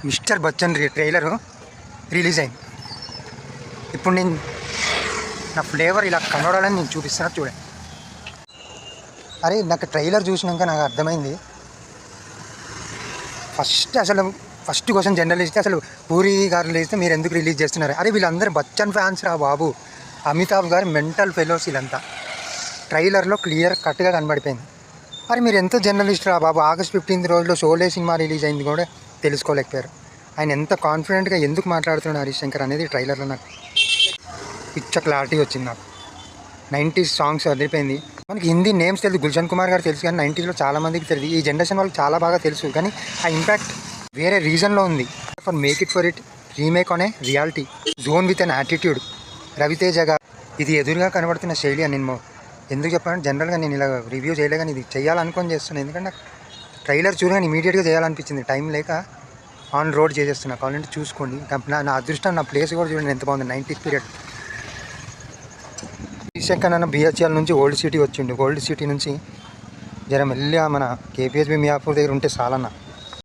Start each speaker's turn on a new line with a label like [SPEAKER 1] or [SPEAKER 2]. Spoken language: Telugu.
[SPEAKER 1] మిస్టర్ బచ్చన్ ట్రైలరు రిలీజ్ అయింది. ఇప్పుడు నేను నా ఫ్లేవర్ ఇలా కనబడాలని నేను చూపిస్తున్నా చూడండి. అరే నాకు ట్రైలర్ చూసినాక నాకు అర్థమైంది. ఫస్ట్ క్వశ్చన్ జర్నలిస్ట్ అసలు పూరి గారు లేస్తే మీరు ఎందుకు రిలీజ్ చేస్తున్నారు? అరే వీళ్ళందరూ బచ్చన్ ఫ్యాన్స్ రా బాబు, అమితాబ్ గారు మెంటల్ ఫెలోస్ వీళ్ళంతా. ట్రైలర్లో క్లియర్ కట్గా కనబడిపోయింది. అరే మీరు ఎంత జర్నలిస్ట్ రా బాబు, August 15 రోజులో షోలే సినిమా రిలీజ్ అయింది కూడా తెలుసుకోలేకపోయారు. ఆయన ఎంత కాన్ఫిడెంట్గా ఎందుకు మాట్లాడుతున్నాడు హరీష్ శంకర్ అనేది ట్రైలర్లో నాకు పిచ్చ క్లారిటీ వచ్చింది. నాకు 90s సాంగ్స్ వదిలిపోయింది. మనకి హిందీ నేమ్స్ తెలుసు, గుల్షన్ కుమార్ గారు తెలుసు, కానీ 90sలో చాలామందికి తెలియదు. ఈ జనరేషన్ వాళ్ళకి చాలా బాగా తెలుసు, కానీ ఆ ఇంపాక్ట్ వేరే రీజన్లో ఉంది. For make it for it remake అనే reality zone with an attitude Ravi Teja garu. ఇది ఎదురుగా కనబడుతున్న శైలి అని నేను ఎందుకు చెప్పాను, జనరల్గా నేను ఇలా రివ్యూ చేయలే, కానీ ఇది చేయాలనుకొని చేస్తున్నాను. ఎందుకంటే నాకు ట్రైలర్ చూడగానే ఇమీడియట్గా చేయాలనిపించింది. టైం లేక ఆన్ రోడ్ చేసేస్తున్నా. కావాలంటే చూసుకోండి. నా అదృష్టం, నా ప్లేస్ కూడా చూడండి ఎంత బాగుంది. 90s period. రీసెంట్గా నన్ను BHL నుంచి ఓల్డ్ సిటీ వచ్చిండు. ఓల్డ్ సిటీ నుంచి జర మెల్లిగా మన KPHB మియాపూర్ దగ్గర ఉంటే చాలన్నా.